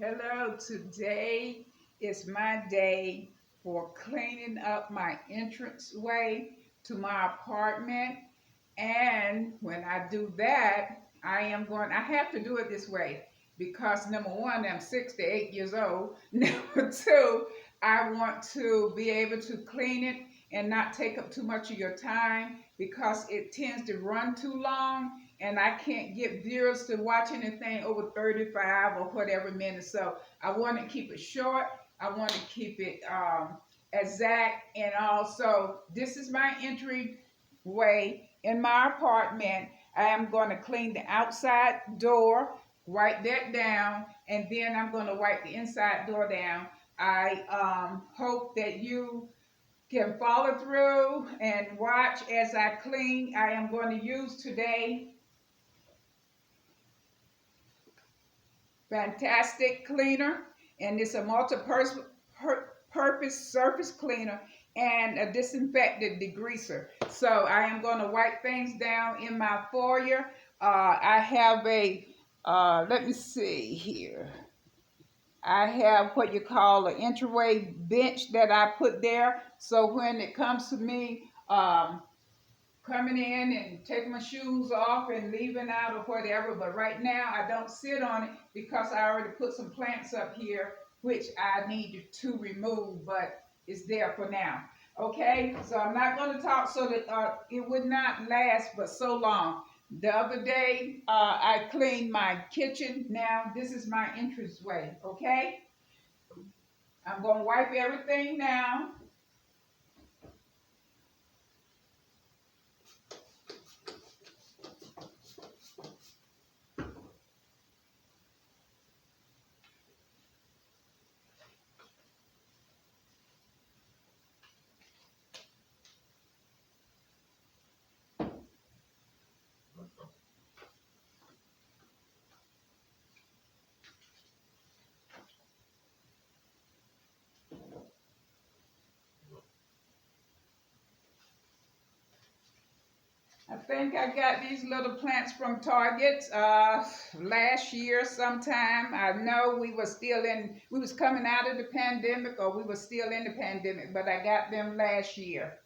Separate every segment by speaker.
Speaker 1: Hello, today is my day for cleaning up my entranceway to my apartment. And when I do that, I have to do it this way because number one, I'm 68 years old. Number two, I want to be able to clean it and not take up too much of your time because it tends to run too long and I can't get viewers to watch anything over 35 or whatever minutes. So I want to keep it short. I want to keep it exact. And also, this is my entryway in my apartment. I am going to clean the outside door, wipe that down, and then I'm going to wipe the inside door down. I hope that you can follow through and watch as I clean. I am going to use today Fantastik cleaner, and it's a multi-purpose surface cleaner and a disinfectant degreaser. So I am going to wipe things down in my foyer. I have a, let me see here. I have what you call an entryway bench that I put there. So when it comes to me coming in and taking my shoes off and leaving out or whatever, but right now I don't sit on it because I already put some plants up here which I need to remove, but it's there for now. Okay, so I'm not going to talk so that it would not last but so long. The other day I cleaned my kitchen. Now this is my entranceway. Okay, I'm going to wipe everything down. I think I got these little plants from Target last year sometime. I know we was coming out of the pandemic or we were still in the pandemic, but I got them last year.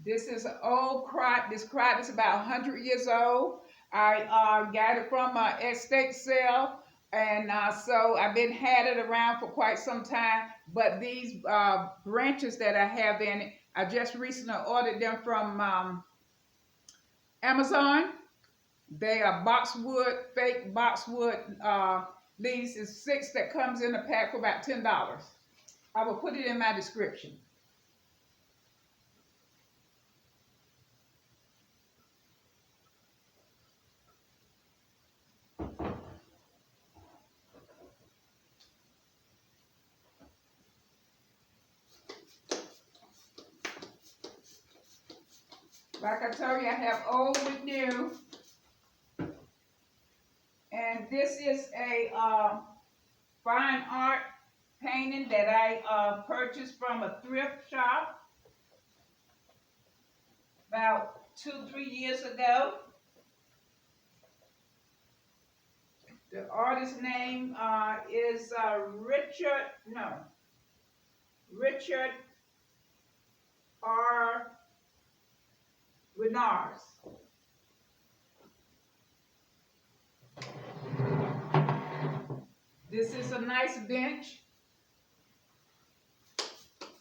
Speaker 1: This is an old crop. This crop is about 100 years old. I got it from an estate sale, and so I've been had it around for quite some time. But these branches that I have in it, I just recently ordered them from Amazon. They are boxwood, fake boxwood leaves. It's 6 that comes in a pack for about $10. I will put it in my description. Like I told you, I have old with new. And this is a fine art painting that I purchased from a thrift shop about 2-3 years ago. The artist's name is Richard R. Renars. This is a nice bench.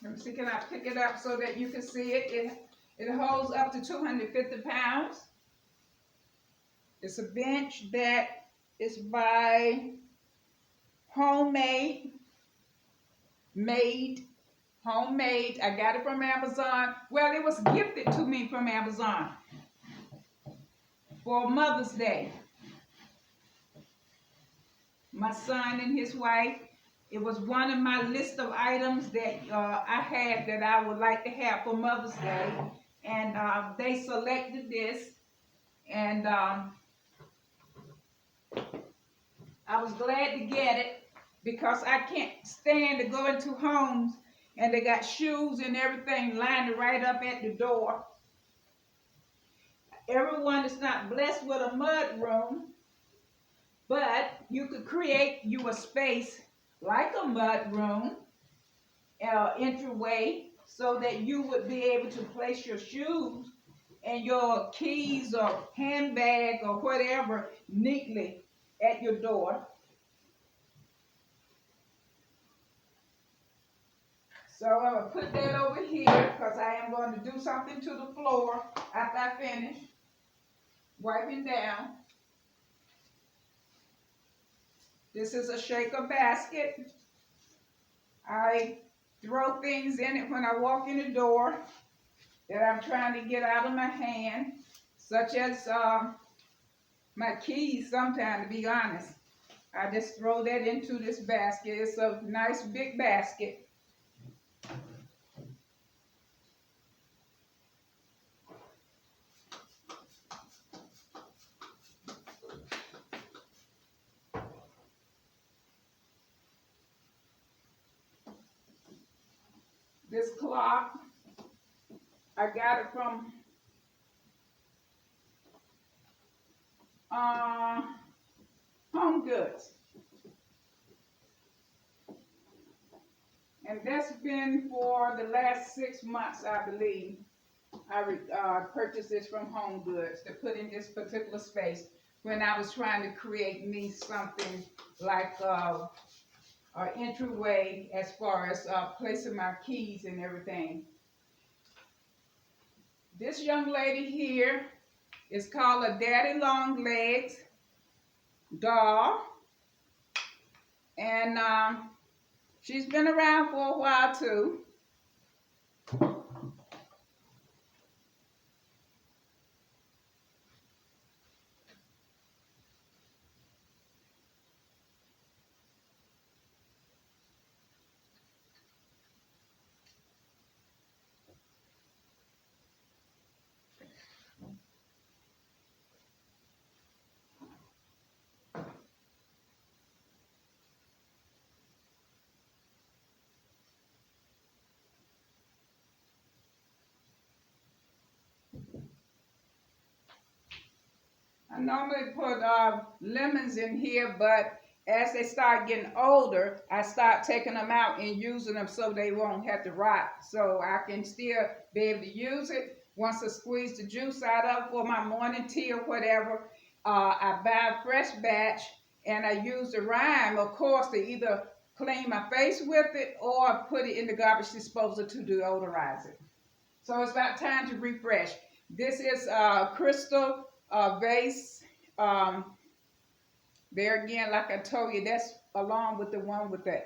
Speaker 1: Let me see, can I pick it up so that you can see it? It holds up to 250 pounds. It's a bench that is by homemade. I got it from Amazon. Well, it was gifted to me from Amazon for Mother's Day. My son and his wife. It was one of my list of items that I had that I would like to have for Mother's Day. And they selected this. And I was glad to get it because I can't stand to go into homes and they got shoes and everything lined right up at the door. Everyone is not blessed with a mud room, but you could create you a space like a mud room, entryway, so that you would be able to place your shoes and your keys or handbag or whatever neatly at your door. So I'm going to put that over here because I am going to do something to the floor after I finish wiping down. This is a shaker basket. I throw things in it when I walk in the door that I'm trying to get out of my hand, such as my keys sometimes, to be honest. I just throw that into this basket. It's a nice big basket. This clock, I got it from Home Goods. And that's been for the last 6 months, I believe. I purchased this from Home Goods to put in this particular space when I was trying to create me something like an entryway as far as placing my keys and everything. This young lady here is called a Daddy Long Legs doll, and she's been around for a while too. I normally put lemons in here, but as they start getting older, I start taking them out and using them so they won't have to rot. So I can still be able to use it. Once I squeeze the juice out of for my morning tea or whatever, I buy a fresh batch and I use the rind, of course, to either clean my face with it or put it in the garbage disposal to deodorize it. So it's about time to refresh. This is crystal vase. There again, like I told you, that's along with the one with the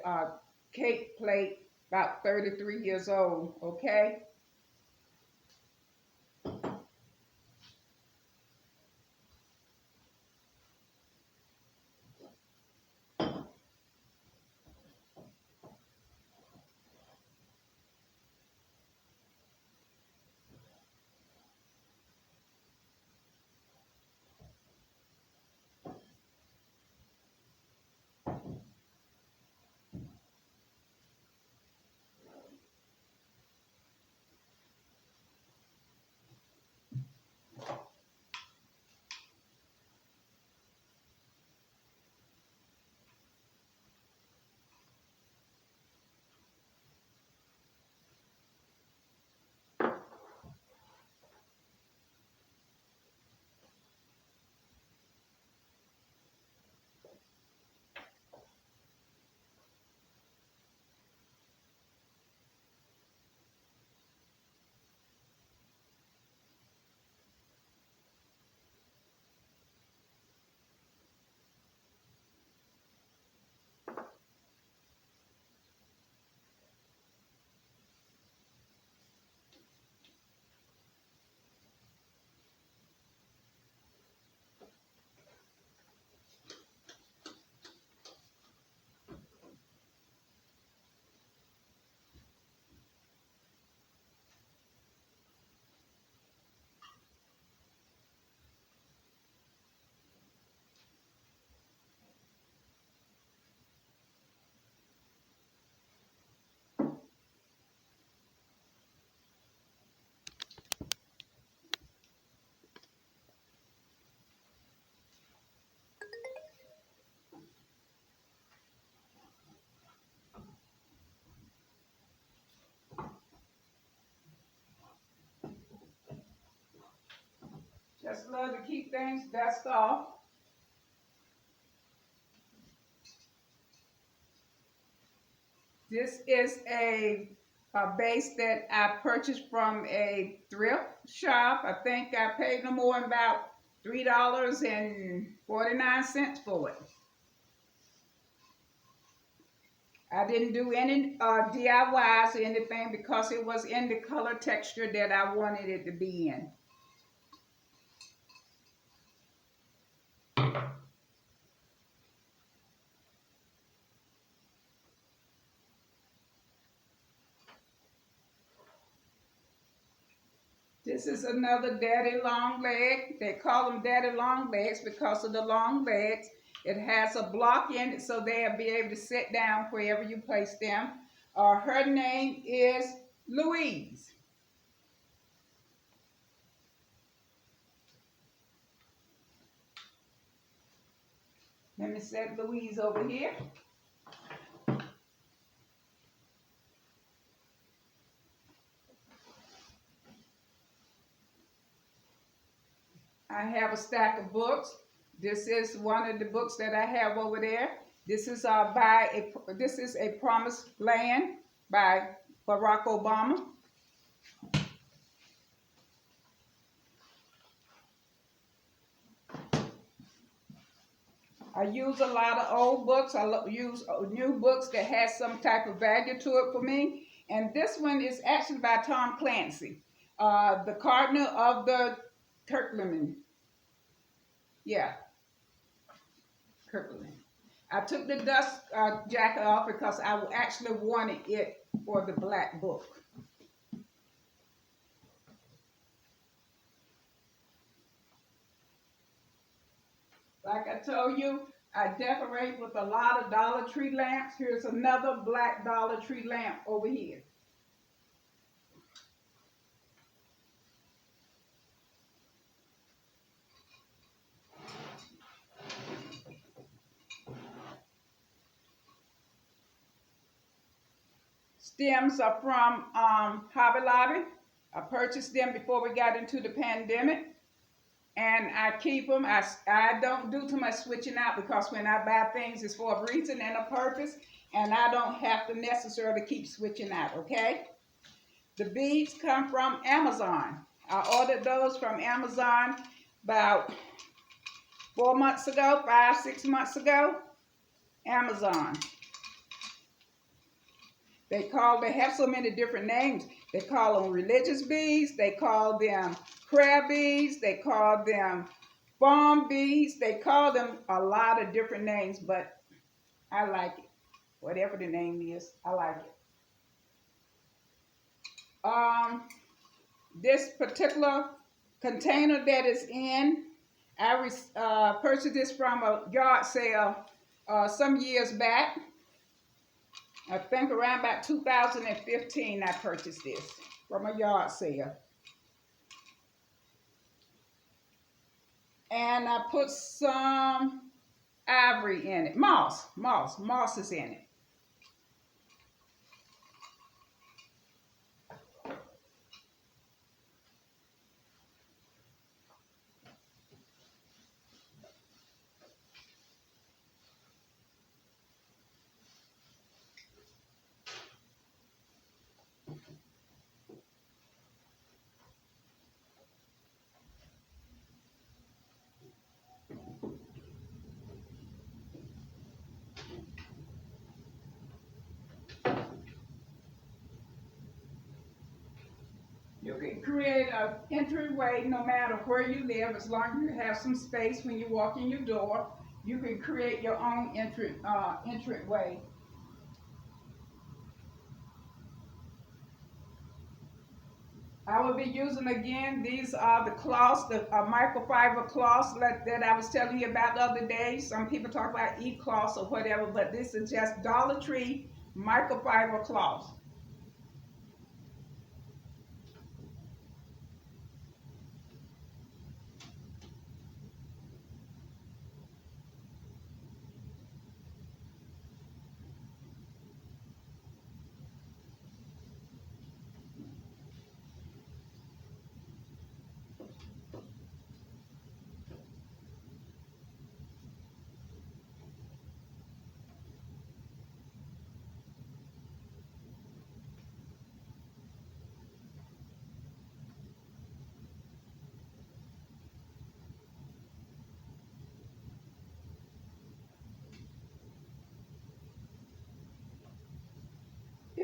Speaker 1: cake plate, about 33 years old, okay? Just love to keep things dust off. This is a base that I purchased from a thrift shop. I think I paid no more than about $3.49 for it. I didn't do any DIYs or anything because it was in the color texture that I wanted it to be in. This is another daddy long leg. They call them daddy long legs because of the long legs. It has a block in it so they'll be able to sit down wherever you place them. Her name is Louise. Let me set Louise over here. I have a stack of books. This is one of the books that I have over there. This is a Promised Land by Barack Obama. I use a lot of old books. I use new books that has some type of value to it for me. And this one is actually by Tom Clancy, the Cardinal of the Kirkland. Yeah, Kirkland. I took the dust jacket off because I actually wanted it for the black book. Like I told you, I decorate with a lot of Dollar Tree lamps. Here's another black Dollar Tree lamp over here. Stems are from Hobby Lobby. I purchased them before we got into the pandemic. And I keep them. I don't do too much switching out because when I buy things, it's for a reason and a purpose. And I don't have to necessarily keep switching out, okay? The beads come from Amazon. I ordered those from Amazon about 4 months ago, 5, 6 months ago. Amazon. They have so many different names. They call them religious beads. They call them prayer beads. They call them farm beads. They call them a lot of different names, but I like it. Whatever the name is, I like it. This particular container that is in, I purchased this from a yard sale some years back. I think around about 2015 I purchased this from a yard sale. And I put some ivory in it. Moss is in it. You can create an entryway no matter where you live, as long as you have some space when you walk in your door. You can create your own entryway. I will be using again, these are the cloths, the microfiber cloths that I was telling you about the other day. Some people talk about e-cloths or whatever, but this is just Dollar Tree microfiber cloths.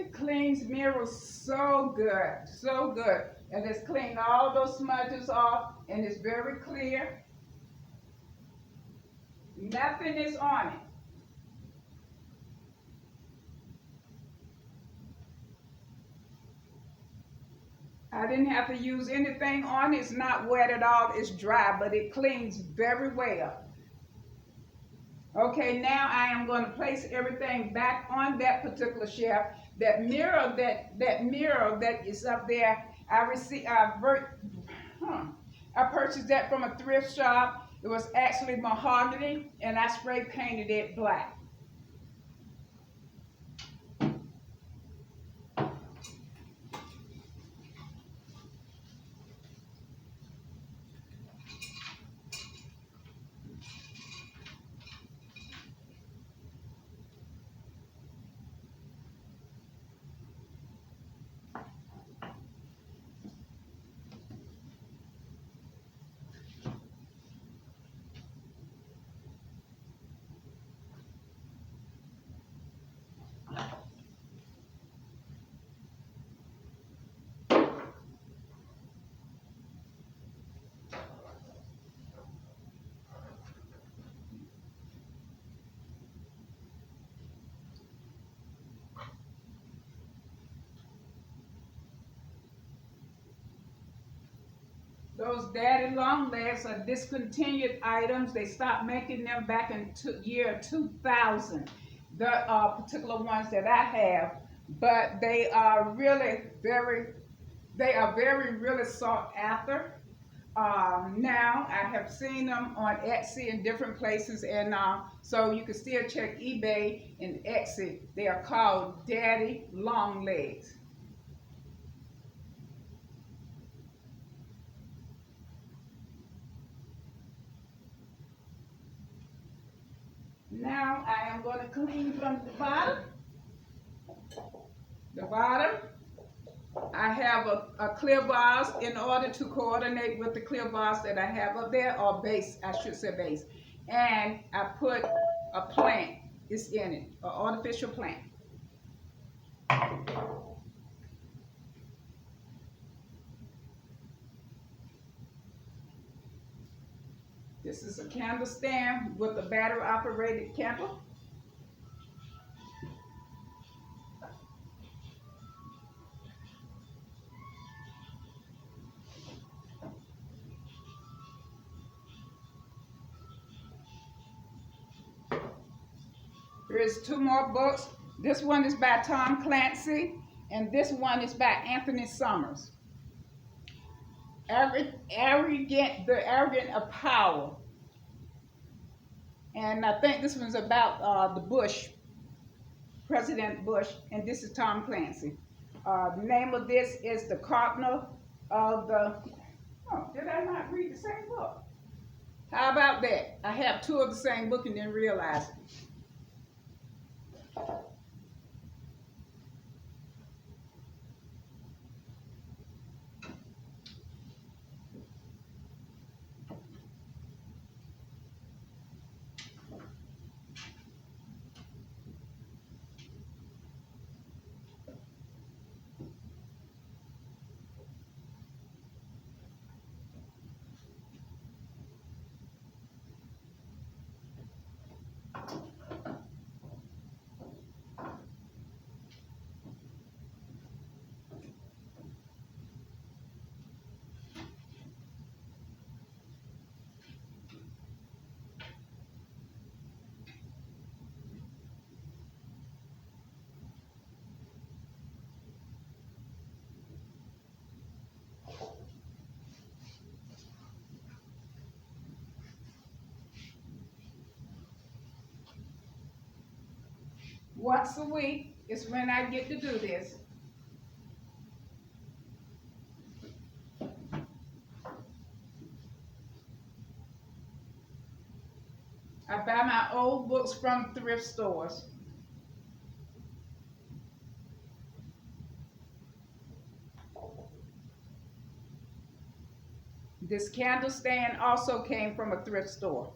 Speaker 1: It cleans mirrors so good, so good. And it's cleaned all those smudges off, and it's very clear. Nothing is on it. I didn't have to use anything on it. It's not wet at all. It's dry, but it cleans very well. Okay, now I am going to place everything back on that particular shelf. That mirror that is up there, I purchased that from a thrift shop. It was actually mahogany, and I spray painted it black. Those daddy long legs are discontinued items. They stopped making them back in year 2000. The particular ones that I have, but they are really really sought after. Now I have seen them on Etsy in different places, and so you can still check eBay and Etsy. They are called daddy long legs. Now I am going to clean from the bottom. The bottom, I have a clear vase in order to coordinate with the clear vase that I have up there, or base, I should say base. And I put a plant, it's in it, an artificial plant. This is a candle stand with a battery operated candle. Here's two more books. This one is by Tom Clancy, and this one is by Anthony Summers. The Arrogant of Power. And I think this one's about the Bush, President Bush, and this is Tom Clancy. The name of this is The Cardinal of the... Oh, did I not read the same book? How about that? I have two of the same book and didn't realize it. Once a week is when I get to do this. I buy my old books from thrift stores. This candle stand also came from a thrift store.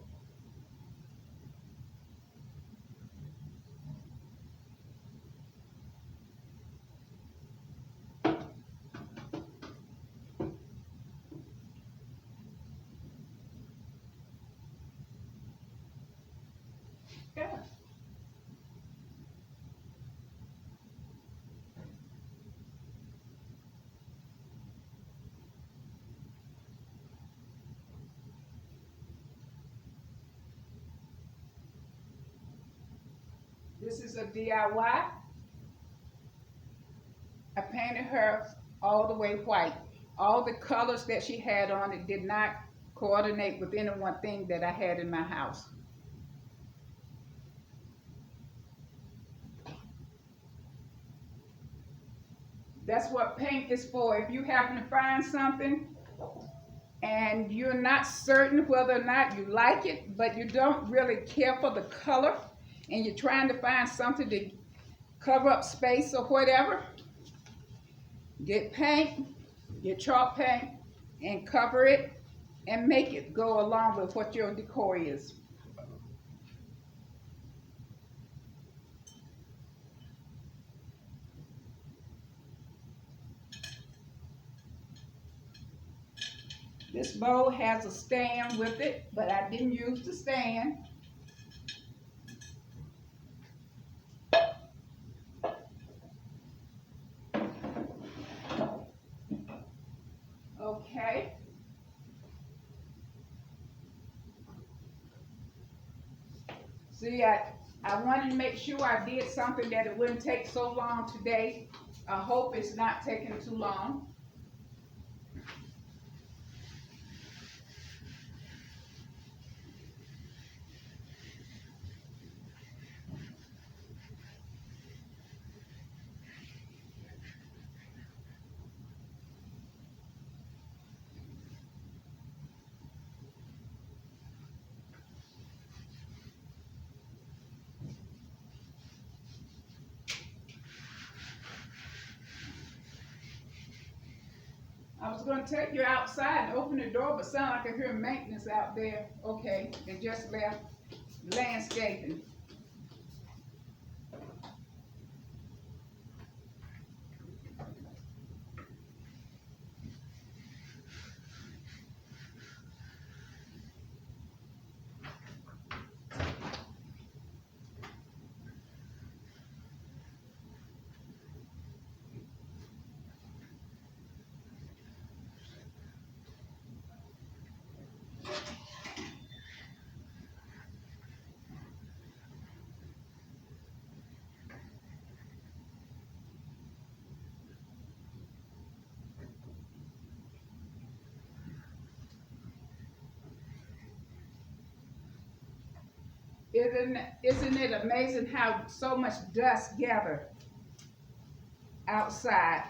Speaker 1: Yeah. This is a DIY. I painted her all the way white. All the colors that she had on it did not coordinate with any one thing that I had in my house. That's what paint is for. If you happen to find something and you're not certain whether or not you like it, but you don't really care for the color, and you're trying to find something to cover up space or whatever, get paint, get chalk paint, and cover it and make it go along with what your decor is. This bowl has a stand with it, but I didn't use the stand. Okay. See, I wanted to make sure I did something that it wouldn't take so long today. I hope it's not taking too long. I was going to take you outside and open the door, but sound like I hear maintenance out there. Okay, they just left landscaping. Isn't it amazing how so much dust gathered outside?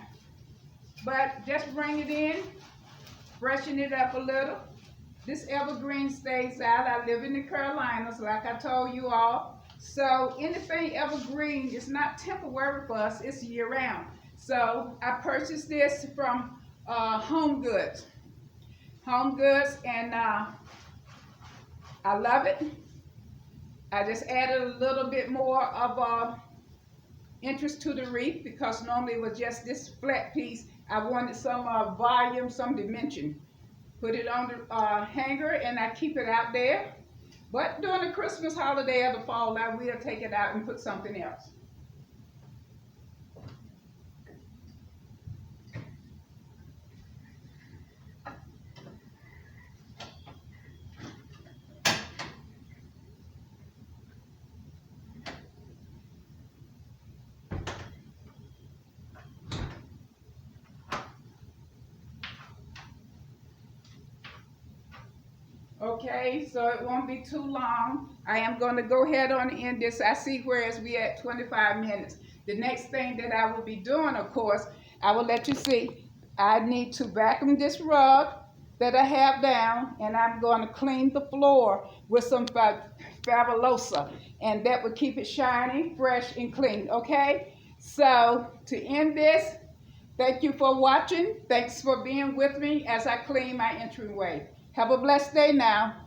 Speaker 1: But just bring it in, freshen it up a little. This evergreen stays out. I live in the Carolinas, like I told you all. So anything evergreen is not temporary for us, it's year round. So I purchased this from Home Goods. Home Goods, and I love it. I just added a little bit more of interest to the wreath because normally it was just this flat piece. I wanted some volume, some dimension. Put it on the hanger and I keep it out there. But during the Christmas holiday or the fall, I will take it out and put something else. Okay, so it won't be too long. I am going to go ahead on and end this. I see whereas we at 25 minutes. The next thing that I will be doing, of course, I will let you see. I need to vacuum this rug that I have down, and I'm going to clean the floor with some Fabulosa, and that will keep it shiny, fresh, and clean, okay? So to end this, thank you for watching. Thanks for being with me as I clean my entryway. Have a blessed day now.